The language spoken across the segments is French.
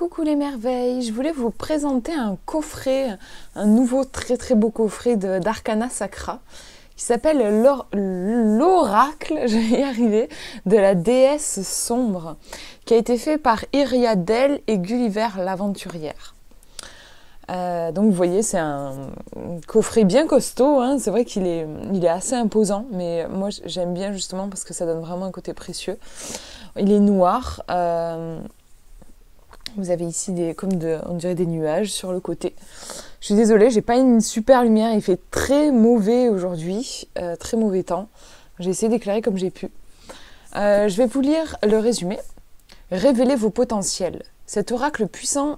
Coucou les merveilles, je voulais vous présenter un coffret, un nouveau très beau coffret d'Arcana Sacra qui s'appelle l'Oracle, je vais y arriver, de la déesse sombre, qui a été fait par Iriadel et Gulliver l'aventurière. Donc vous voyez, c'est un coffret bien costaud, hein. C'est vrai qu'il est assez imposant, mais moi j'aime bien justement parce que ça donne vraiment un côté précieux. Il est noir. Vous avez ici on dirait des nuages sur le côté. Je suis désolée, j'ai pas une super lumière, il fait très mauvais aujourd'hui, très mauvais temps. J'ai essayé d'éclairer comme j'ai pu. Je vais vous lire le résumé. Révélez vos potentiels. Cet oracle puissant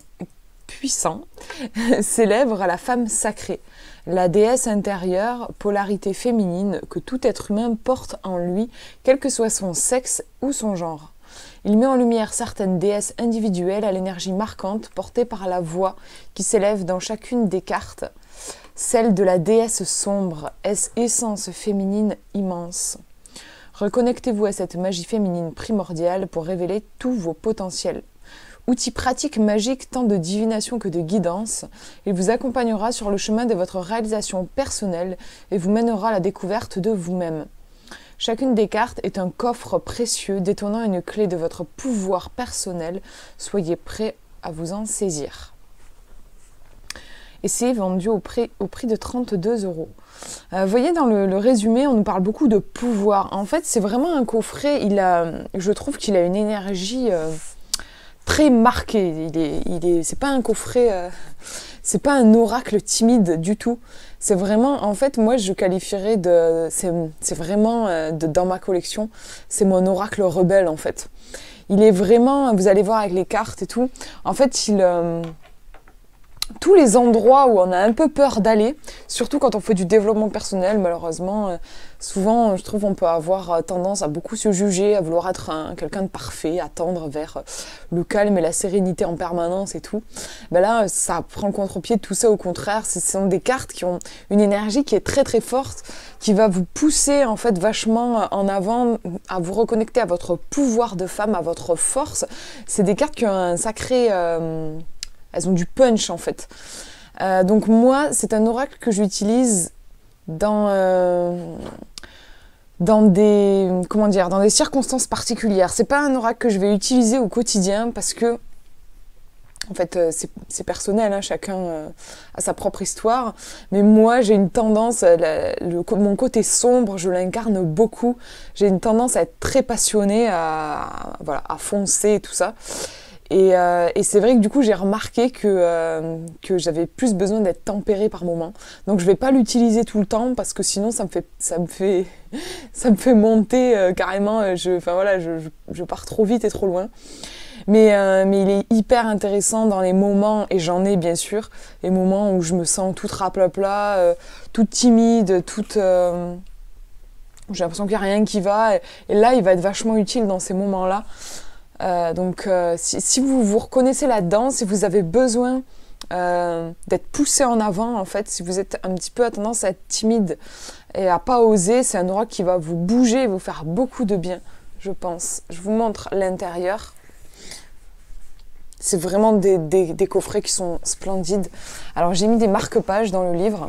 célèbre la femme sacrée, la déesse intérieure, polarité féminine que tout être humain porte en lui, quel que soit son sexe ou son genre. Il met en lumière certaines déesses individuelles à l'énergie marquante portée par la voix qui s'élève dans chacune des cartes, celle de la déesse sombre, essence féminine immense. Reconnectez-vous à cette magie féminine primordiale pour révéler tous vos potentiels. Outil pratique magique tant de divination que de guidance, il vous accompagnera sur le chemin de votre réalisation personnelle et vous mènera à la découverte de vous-même. Chacune des cartes est un coffre précieux détenant une clé de votre pouvoir personnel. Soyez prêts à vous en saisir. Et c'est vendu au prix de 32 €. Vous voyez, dans le résumé, on nous parle beaucoup de pouvoir. En fait, c'est vraiment un coffret. Je trouve qu'il a une énergie très marquée. C'est pas un coffret... c'est pas un oracle timide du tout. C'est vraiment, en fait, moi je qualifierais c'est vraiment dans ma collection, c'est mon oracle rebelle en fait. Il est vraiment, vous allez voir avec les cartes et tout, en fait tous les endroits où on a un peu peur d'aller, surtout quand on fait du développement personnel, malheureusement, souvent, je trouve, on peut avoir tendance à beaucoup se juger, à vouloir être quelqu'un de parfait, à tendre vers le calme et la sérénité en permanence et tout. Ben là, ça prend le contre-pied de tout ça, au contraire. Ce sont des cartes qui ont une énergie qui est très forte, qui va vous pousser, en fait, vachement en avant, à vous reconnecter à votre pouvoir de femme, à votre force. C'est des cartes qui ont un sacré... elles ont du punch en fait. Donc moi, c'est un oracle que j'utilise dans des circonstances particulières. C'est pas un oracle que je vais utiliser au quotidien parce que, en fait, c'est personnel, hein, chacun a sa propre histoire. Mais moi, j'ai une tendance, mon côté sombre, je l'incarne beaucoup. J'ai une tendance à être très passionnée, à foncer et tout ça. Et c'est vrai que du coup j'ai remarqué que j'avais plus besoin d'être tempérée par moment. Donc je vais pas l'utiliser tout le temps parce que sinon ça me fait monter carrément. Je pars trop vite et trop loin. Mais il est hyper intéressant dans les moments, et j'en ai bien sûr, les moments où je me sens toute raplapla, toute timide, j'ai l'impression qu'il n'y a rien qui va. Et là il va être vachement utile dans ces moments-là. Donc si vous vous reconnaissez là-dedans, si vous avez besoin d'être poussé en avant, en fait, si vous êtes un petit peu à tendance à être timide et à pas oser, c'est un oracle qui va vous bouger et vous faire beaucoup de bien, je pense. Je vous montre l'intérieur. C'est vraiment des coffrets qui sont splendides. Alors j'ai mis des marque-pages dans le livre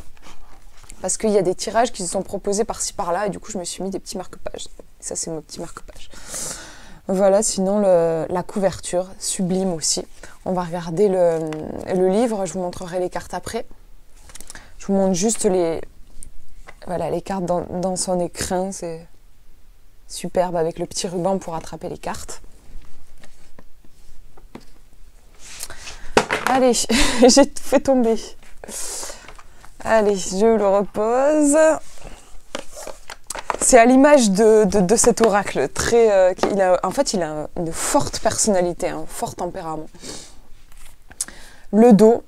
parce qu'il y a des tirages qui se sont proposés par-ci par-là et du coup je me suis mis des petits marque-pages. Ça c'est mon petit marque-page. Voilà, sinon la couverture, sublime aussi. On va regarder le livre, je vous montrerai les cartes après. Je vous montre juste les cartes dans son écrin, c'est superbe avec le petit ruban pour attraper les cartes. Allez, j'ai tout fait tomber. Allez, je le repose. C'est à l'image de cet oracle, il a une forte personnalité, un fort tempérament. Le dos,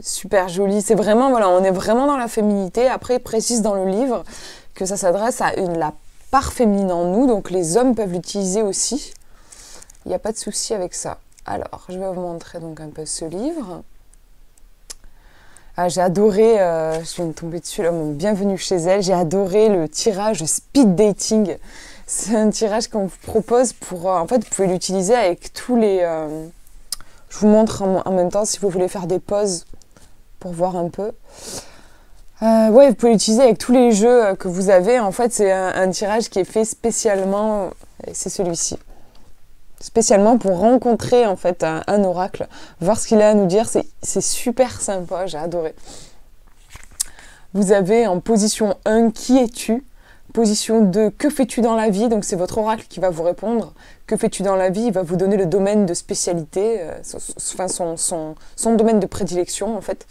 super joli, c'est vraiment, on est vraiment dans la féminité. Après, il précise dans le livre que ça s'adresse à la part féminine en nous, donc les hommes peuvent l'utiliser aussi. Il n'y a pas de souci avec ça. Alors, je vais vous montrer donc un peu ce livre. Ah, j'ai adoré, je viens de tomber dessus là, mon bienvenue chez elle, j'ai adoré le tirage speed dating. C'est un tirage qu'on vous propose pour, en fait, vous pouvez l'utiliser avec tous les, Je vous montre en même temps si vous voulez faire des pauses pour voir un peu. Ouais, vous pouvez l'utiliser avec tous les jeux que vous avez. En fait, c'est un tirage qui est fait spécialement, et c'est celui-ci. Spécialement pour rencontrer en fait un oracle, voir ce qu'il a à nous dire. C'est super sympa, j'ai adoré. Vous avez en position 1, qui es-tu? Position 2, que fais-tu dans la vie? Donc c'est votre oracle qui va vous répondre. Que fais-tu dans la vie? Il va vous donner le domaine de spécialité, enfin son domaine de prédilection en fait.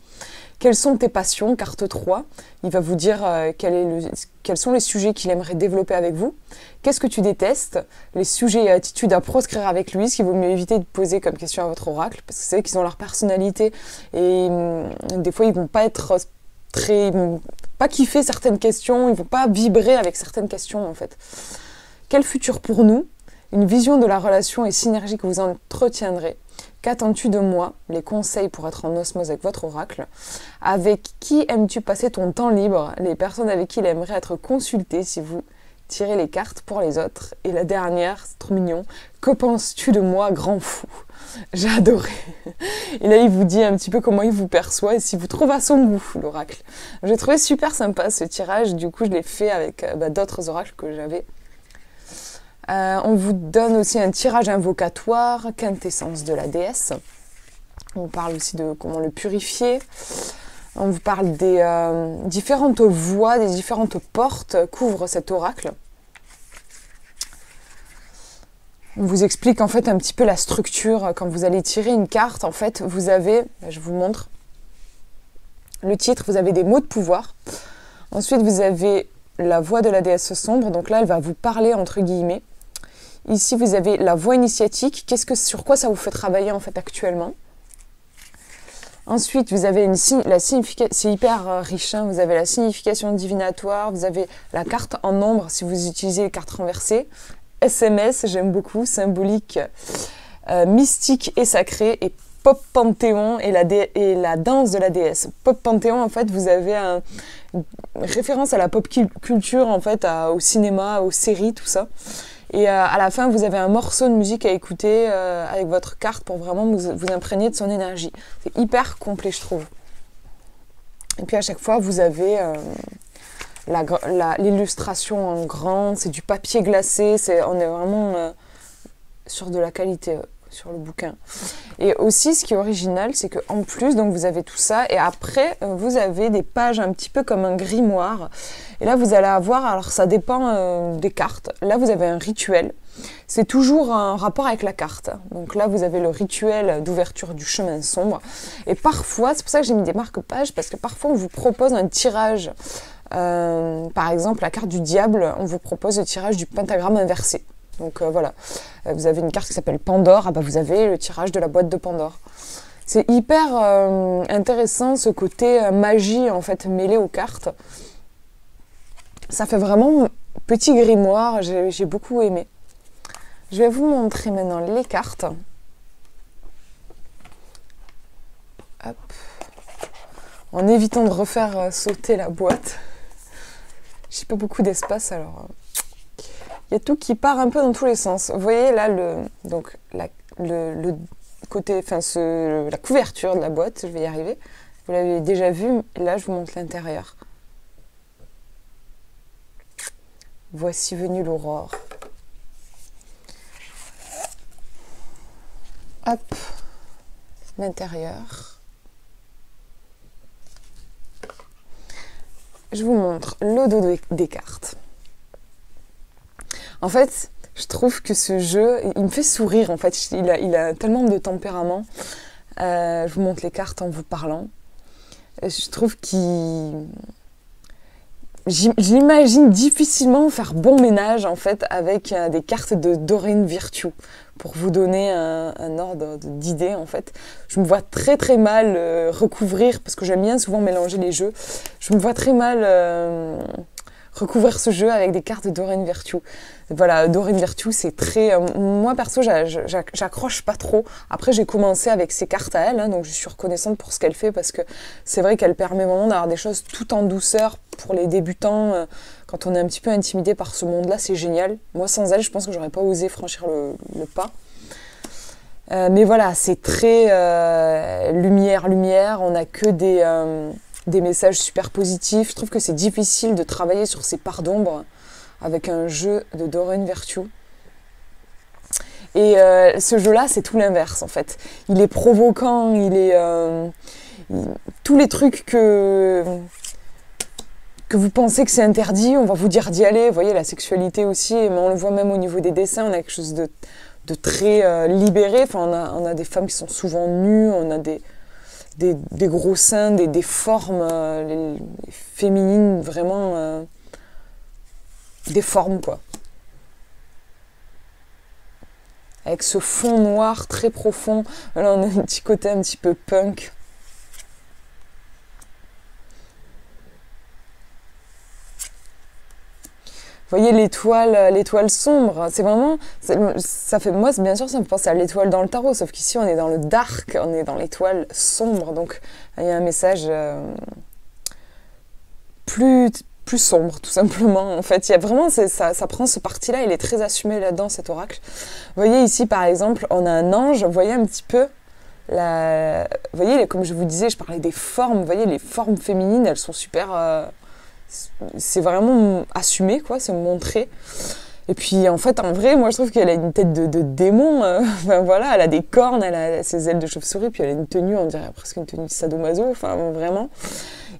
Quelles sont tes passions? Carte 3. Il va vous dire quels sont les sujets qu'il aimerait développer avec vous. Qu'est-ce que tu détestes? Les sujets et attitudes à proscrire avec lui, ce qu'il vaut mieux éviter de poser comme question à votre oracle, parce que c'est vrai qu'ils ont leur personnalité et des fois ils vont pas être ils vont pas kiffer certaines questions, ils vont pas vibrer avec certaines questions en fait. Quel futur pour nous? Une vision de la relation et synergie que vous entretiendrez. Qu'attends-tu de moi? Les conseils pour être en osmose avec votre oracle. Avec qui aimes-tu passer ton temps libre? Les personnes avec qui il aimerait être consulté si vous tirez les cartes pour les autres. Et la dernière, c'est trop mignon. Que penses-tu de moi, grand fou? J'ai adoré. Et là, il vous dit un petit peu comment il vous perçoit et si vous trouvez à son goût, l'oracle. J'ai trouvé super sympa ce tirage. Du coup, je l'ai fait avec d'autres oracles que j'avais. On vous donne aussi un tirage invocatoire, quintessence de la déesse. On parle aussi de comment le purifier. On vous parle des différentes voies, des différentes portes qu'ouvre cet oracle. On vous explique en fait un petit peu la structure. Quand vous allez tirer une carte, en fait, vous avez, je vous montre, le titre, vous avez des mots de pouvoir. Ensuite, vous avez la voix de la déesse sombre. Donc là, elle va vous parler entre guillemets. Ici, vous avez la voie initiatique. Sur quoi ça vous fait travailler en fait actuellement? Ensuite, vous avez la signification. C'est hyper riche. Hein, vous avez la signification divinatoire. Vous avez la carte en nombre si vous utilisez les cartes renversées. SMS, j'aime beaucoup. Symbolique, mystique et sacré. Et Pop Panthéon et la danse de la déesse. Pop Panthéon, en fait, vous avez une référence à la pop culture, en fait, au cinéma, aux séries, tout ça. Et à la fin, vous avez un morceau de musique à écouter avec votre carte pour vraiment vous imprégner de son énergie. C'est hyper complet, je trouve. Et puis à chaque fois, vous avez l'illustration en grand, c'est du papier glacé, on est vraiment sur de la qualité sur le bouquin. Et aussi, ce qui est original, c'est qu'en plus, donc vous avez tout ça, et après, vous avez des pages un petit peu comme un grimoire. Et là, vous allez avoir, alors ça dépend des cartes. Là, vous avez un rituel. C'est toujours un rapport avec la carte. Donc là, vous avez le rituel d'ouverture du chemin sombre. Et parfois, c'est pour ça que j'ai mis des marque-pages, parce que parfois, on vous propose un tirage. Par exemple, la carte du diable, on vous propose le tirage du pentagramme inversé. Donc voilà, vous avez une carte qui s'appelle Pandore, vous avez le tirage de la boîte de Pandore. C'est hyper intéressant ce côté magie en fait mêlé aux cartes. Ça fait vraiment petit grimoire, j'ai beaucoup aimé. Je vais vous montrer maintenant les cartes. Hop. En évitant de refaire sauter la boîte. J'ai pas beaucoup d'espace alors... Il y a tout qui part un peu dans tous les sens. Vous voyez là le côté, enfin la couverture de la boîte, je vais y arriver. Vous l'avez déjà vu, là je vous montre l'intérieur. Voici venue l'aurore. Hop, l'intérieur. Je vous montre le dos des cartes. En fait, je trouve que ce jeu, il me fait sourire en fait. Il a tellement de tempérament. Je vous montre les cartes en vous parlant. Je trouve j'imagine difficilement faire bon ménage en fait avec des cartes de Doreen Virtue pour vous donner un ordre d'idée en fait. Je me vois très très mal recouvrir, parce que j'aime bien souvent mélanger les jeux. Je me vois très mal recouvrir ce jeu avec des cartes de Doreen Virtue. Voilà, Doreen Virtue, c'est très... moi, perso, j'accroche pas trop. Après, j'ai commencé avec ses cartes à elle, hein, donc je suis reconnaissante pour ce qu'elle fait, parce que c'est vrai qu'elle permet vraiment d'avoir des choses tout en douceur pour les débutants. Quand on est un petit peu intimidé par ce monde-là, c'est génial. Moi, sans elle, je pense que j'aurais pas osé franchir le pas. Mais voilà, c'est très lumière, lumière. On n'a que des messages super positifs. Je trouve que c'est difficile de travailler sur ces parts d'ombre avec un jeu de Doreen Virtue. Et ce jeu-là, c'est tout l'inverse en fait. Il est provoquant, tous les trucs que vous pensez que c'est interdit, on va vous dire d'y aller. Vous voyez, la sexualité aussi, mais on le voit même au niveau des dessins, on a quelque chose de très libéré. Enfin, on a des femmes qui sont souvent nues, on a des gros seins, des formes les féminines, vraiment des formes, quoi. Avec ce fond noir très profond. Là, on a un petit côté un petit peu punk. Vous voyez l'étoile sombre, c'est vraiment, ça fait, moi bien sûr ça me fait penser à l'étoile dans le tarot, sauf qu'ici on est dans le dark, on est dans l'étoile sombre, donc il y a un message plus sombre tout simplement. En fait, il y a vraiment, ça prend ce parti-là, il est très assumé là-dedans cet oracle. Vous voyez ici par exemple, on a un ange, vous voyez un petit peu, vous voyez comme je vous disais, je parlais des formes, vous voyez les formes féminines, elles sont super... c'est vraiment assumé, quoi, c'est montré. Et puis en fait, en vrai, moi je trouve qu'elle a une tête de démon. Enfin voilà, elle a des cornes, elle a ses ailes de chauve-souris, puis elle a une tenue, on dirait presque une tenue de sadomaso, enfin vraiment.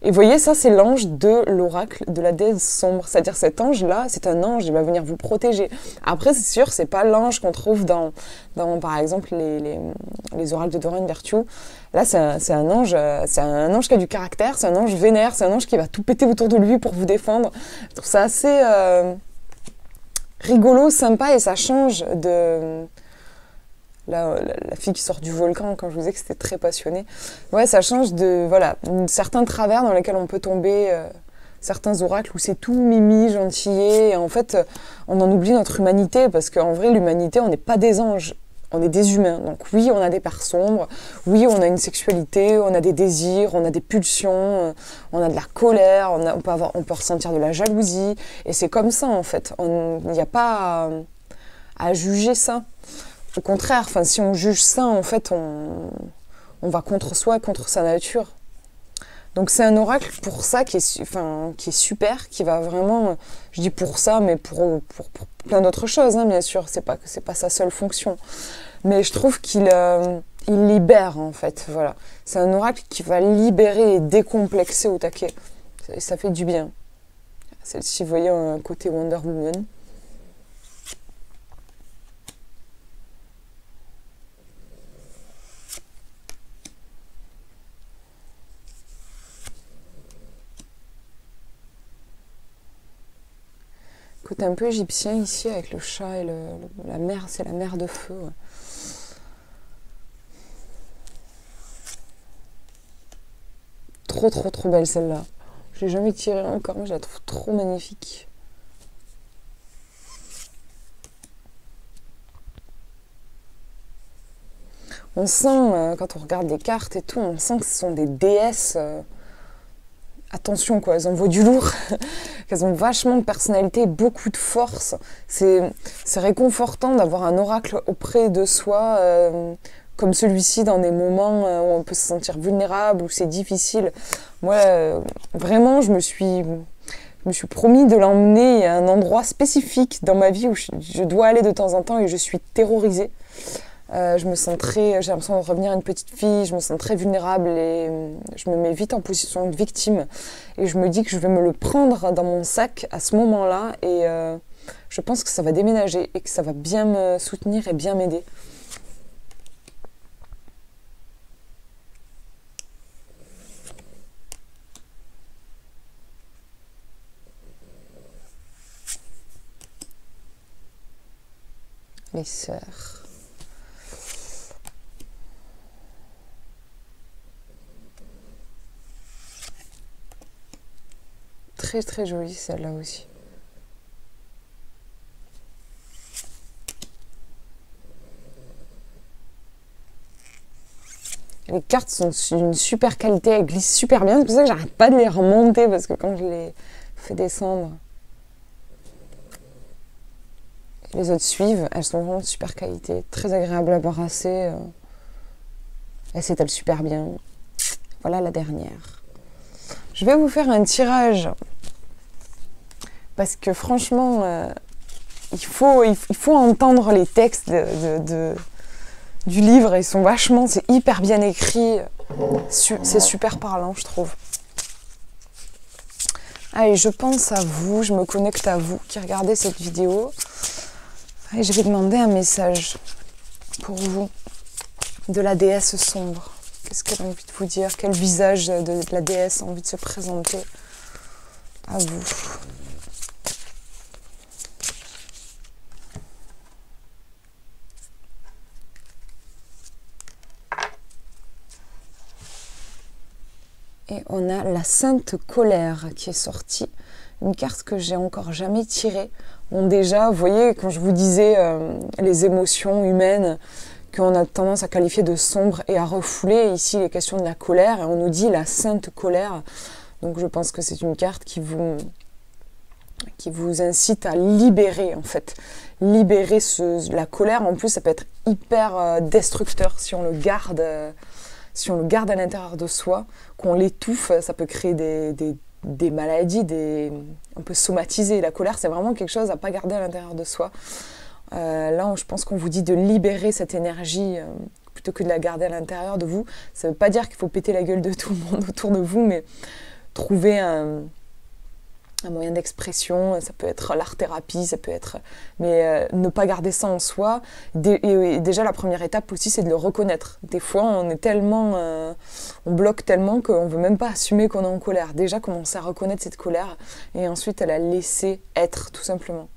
Et vous voyez, ça c'est l'ange de l'oracle de la déesse sombre. C'est-à-dire cet ange-là, c'est un ange, il va venir vous protéger. Après, c'est sûr, c'est pas l'ange qu'on trouve dans par exemple, les oracles de Doreen Virtue. Là, c'est un ange qui a du caractère, c'est un ange vénère, c'est un ange qui va tout péter autour de lui pour vous défendre. Je trouve ça assez rigolo, sympa, et ça change de... La fille qui sort du volcan, quand je vous disais que c'était très passionné. Ouais, ça change de, voilà, certains travers dans lesquels on peut tomber, certains oracles où c'est tout mimi, gentillet, et en fait, on en oublie notre humanité, parce qu'en vrai, l'humanité, on n'est pas des anges, on est des humains. Donc oui, on a des parts sombres, oui, on a une sexualité, on a des désirs, on a des pulsions, on a de la colère, on peut ressentir de la jalousie, et c'est comme ça, en fait. Il n'y a pas à juger ça. Au contraire, enfin, si on juge ça, en fait, on va contre soi, contre sa nature. Donc c'est un oracle pour ça qui est super, qui va vraiment, je dis pour ça, mais pour plein d'autres choses, hein, bien sûr, c'est pas sa seule fonction. Mais je trouve qu'il libère, en fait, voilà. C'est un oracle qui va libérer et décomplexer au taquet. Ça fait du bien. Celle-ci, vous voyez, un côté Wonder Woman. Côté un peu égyptien ici avec le chat et la mer, c'est la mer de feu. Ouais. Trop belle celle-là. Je l'ai jamais tirée encore, mais je la trouve trop magnifique. On sent, quand on regarde les cartes et tout, on sent que ce sont des déesses... attention quoi, elles envoient du lourd, qu'elles ont vachement de personnalité, beaucoup de force. C'est réconfortant d'avoir un oracle auprès de soi, comme celui-ci, dans des moments où on peut se sentir vulnérable, où c'est difficile. Moi, vraiment, je me suis promis de l'emmener à un endroit spécifique dans ma vie où je dois aller de temps en temps et je suis terrorisée. J'ai l'impression de revenir une petite fille, je me sens très vulnérable et je me mets vite en position de victime. Et je me dis que je vais me le prendre dans mon sac à ce moment-là et je pense que ça va déménager et que ça va bien me soutenir et bien m'aider. Les sœurs. Très jolie celle-là aussi. Les cartes sont d'une super qualité, elles glissent super bien, c'est pour ça que j'arrête pas de les remonter parce que quand je les fais descendre, Les autres suivent, elles sont vraiment de super qualité, très agréables à brasser. Elle s'étale super bien. Voilà la dernière. Je vais vous faire un tirage parce que franchement, il faut entendre les textes du livre. Ils sont vachement, c'est hyper bien écrit. C'est super parlant, je trouve. Allez, je pense à vous, je me connecte à vous qui regardez cette vidéo. Et je vais demander un message pour vous de la déesse sombre. Qu'est-ce qu'elle a envie de vous dire? Quel visage de la déesse a envie de se présenter à vous? Et on a la Sainte Colère qui est sortie. Une carte que j'ai encore jamais tirée. Bon, déjà, vous voyez, quand je vous disais les émotions humaines qu'on a tendance à qualifier de sombres et à refouler, ici les questions de la colère, et on nous dit la Sainte Colère. Donc je pense que c'est une carte qui vous incite à libérer, en fait. Libérer la colère. En plus, ça peut être hyper destructeur si on le garde. Si on le garde à l'intérieur de soi, qu'on l'étouffe, ça peut créer des maladies, on peut somatiser. La colère, c'est vraiment quelque chose à ne pas garder à l'intérieur de soi. Là, je pense qu'on vous dit de libérer cette énergie plutôt que de la garder à l'intérieur de vous. Ça ne veut pas dire qu'il faut péter la gueule de tout le monde autour de vous, mais trouver un moyen d'expression. Ça peut être l'art-thérapie, ça peut être... Mais ne pas garder ça en soi. Et déjà, la première étape aussi, c'est de le reconnaître. Des fois, on est tellement... on bloque tellement qu'on ne veut même pas assumer qu'on est en colère. Déjà, commencer à reconnaître cette colère et ensuite à la laisser être, tout simplement.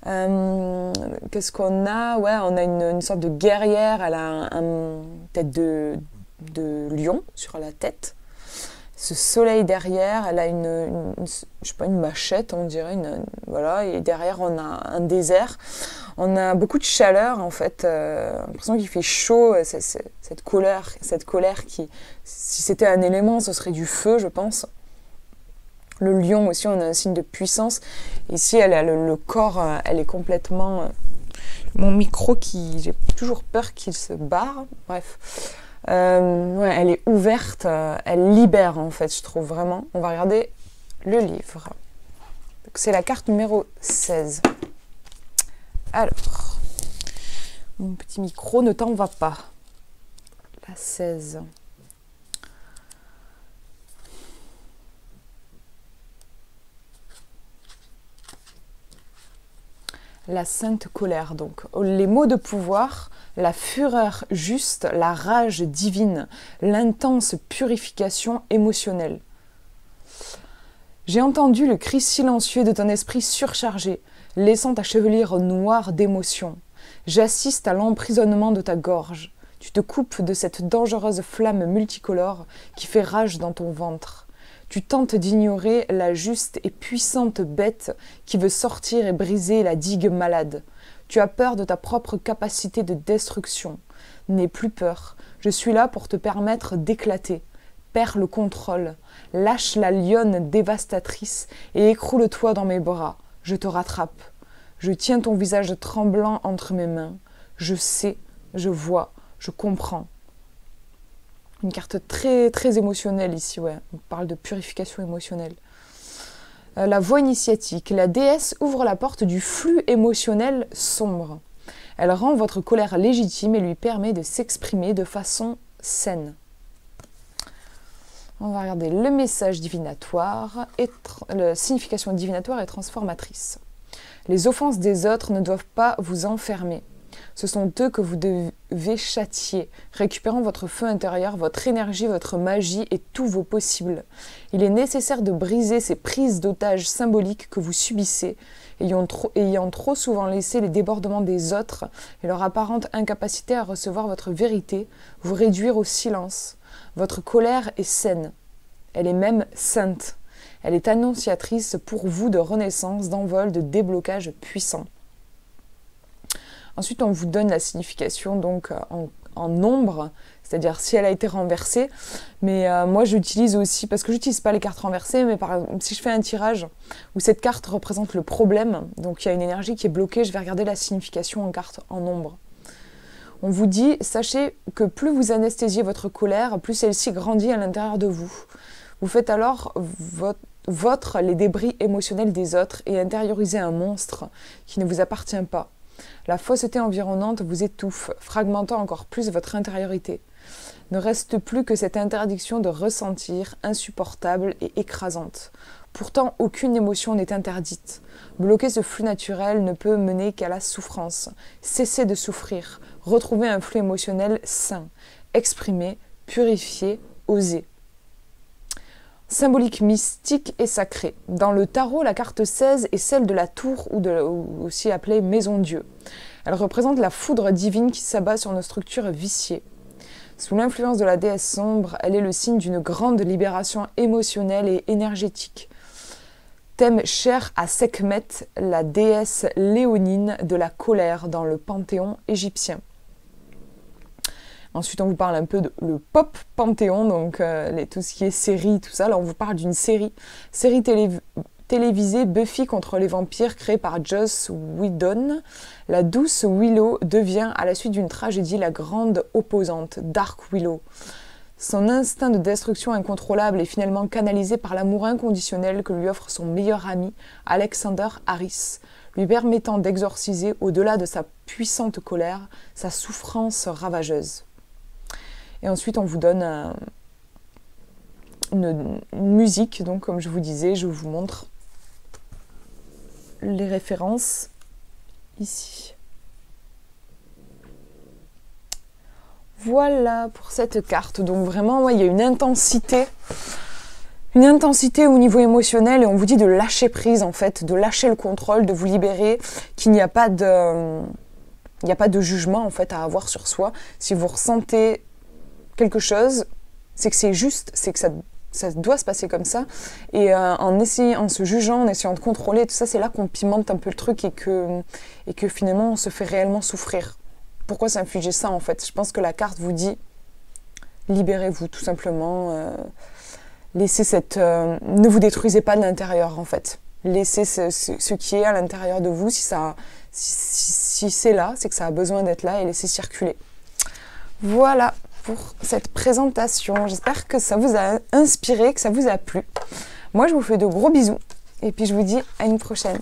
Qu'est-ce qu'on a? Ouais, on a une sorte de guerrière. Elle a une tête de lion sur la tête. Ce soleil derrière, elle a je sais pas, une machette, on dirait, voilà, et derrière on a un désert. On a beaucoup de chaleur en fait, l'impression qu'il fait chaud, cette colère qui, si c'était un élément, ce serait du feu, je pense. Le lion aussi, on a un signe de puissance. Ici, elle a le corps, elle est complètement... Mon micro j'ai toujours peur qu'il se barre, bref. Ouais, elle est ouverte, elle libère en fait, je trouve vraiment. On va regarder le livre. C'est la carte numéro 16. Alors, mon petit micro ne t'en va pas. La 16. La Sainte Colère, donc. Les mots de pouvoir, la fureur juste, la rage divine, l'intense purification émotionnelle. J'ai entendu le cri silencieux de ton esprit surchargé, laissant ta chevelure noire d'émotions. J'assiste à l'emprisonnement de ta gorge. Tu te coupes de cette dangereuse flamme multicolore qui fait rage dans ton ventre. Tu tentes d'ignorer la juste et puissante bête qui veut sortir et briser la digue malade. Tu as peur de ta propre capacité de destruction. N'aie plus peur. Je suis là pour te permettre d'éclater. Perds le contrôle. Lâche la lionne dévastatrice et écroule-toi dans mes bras. Je te rattrape. Je tiens ton visage tremblant entre mes mains. Je sais, je vois, je comprends. Une carte très, très émotionnelle ici, ouais. On parle de purification émotionnelle. La voie initiatique. La déesse ouvre la porte du flux émotionnel sombre. Elle rend votre colère légitime et lui permet de s'exprimer de façon saine. On va regarder le message divinatoire, la signification divinatoire et transformatrice. Les offenses des autres ne doivent pas vous enfermer. Ce sont eux que vous devez châtier, récupérant votre feu intérieur, votre énergie, votre magie et tous vos possibles. Il est nécessaire de briser ces prises d'otages symboliques que vous subissez, ayant trop souvent laissé les débordements des autres et leur apparente incapacité à recevoir votre vérité, vous réduire au silence. Votre colère est saine, elle est même sainte. Elle est annonciatrice pour vous de renaissance, d'envol, de déblocage puissant. Ensuite, on vous donne la signification donc en ombre, c'est-à-dire si elle a été renversée. Mais moi, j'utilise aussi, parce que j'utilise pas les cartes renversées, mais par exemple, si je fais un tirage où cette carte représente le problème, donc il y a une énergie qui est bloquée, je vais regarder la signification en carte en ombre. On vous dit, sachez que plus vous anesthésiez votre colère, plus celle-ci grandit à l'intérieur de vous. Vous faites alors les débris émotionnels des autres et intériorisez un monstre qui ne vous appartient pas. La fausseté environnante vous étouffe, fragmentant encore plus votre intériorité. Ne reste plus que cette interdiction de ressentir, insupportable et écrasante. Pourtant, aucune émotion n'est interdite. Bloquer ce flux naturel ne peut mener qu'à la souffrance. Cessez de souffrir. Retrouvez un flux émotionnel sain. Exprimez, purifiez, osez. Symbolique mystique et sacrée. Dans le tarot, la carte 16 est celle de la tour ou aussi appelée Maison Dieu. Elle représente la foudre divine qui s'abat sur nos structures viciées. Sous l'influence de la déesse sombre, elle est le signe d'une grande libération émotionnelle et énergétique. Thème cher à Sekhmet, la déesse léonine de la colère dans le panthéon égyptien. Ensuite, on vous parle un peu de le pop panthéon, donc tout ce qui est série, tout ça. Là, on vous parle d'une série télévisée Buffy contre les vampires, créée par Joss Whedon. La douce Willow devient, à la suite d'une tragédie, la grande opposante, Dark Willow. Son instinct de destruction incontrôlable est finalement canalisé par l'amour inconditionnel que lui offre son meilleur ami, Alexander Harris, lui permettant d'exorciser, au-delà de sa puissante colère, sa souffrance ravageuse. Et ensuite, on vous donne une musique, donc comme je vous disais, je vous montre les références ici. Voilà pour cette carte. Donc vraiment, ouais, il y a une intensité au niveau émotionnel et on vous dit de lâcher prise en fait, de lâcher le contrôle, de vous libérer, qu'il n'y a pas de jugement en fait à avoir sur soi. Si vous ressentez quelque chose, c'est que c'est juste, c'est que ça doit se passer comme ça. Et en se jugeant, en essayant de contrôler tout ça, c'est là qu'on pimente un peu le truc et que finalement on se fait réellement souffrir. Pourquoi s'infliger ça en fait? Je pense que la carte vous dit libérez-vous tout simplement. Laissez ne vous détruisez pas de l'intérieur en fait. Laissez ce qui est à l'intérieur de vous. Si c'est là, c'est que ça a besoin d'être là et laissez circuler. Voilà pour cette présentation. J'espère que ça vous a inspiré, que ça vous a plu. Moi, je vous fais de gros bisous et puis je vous dis à une prochaine.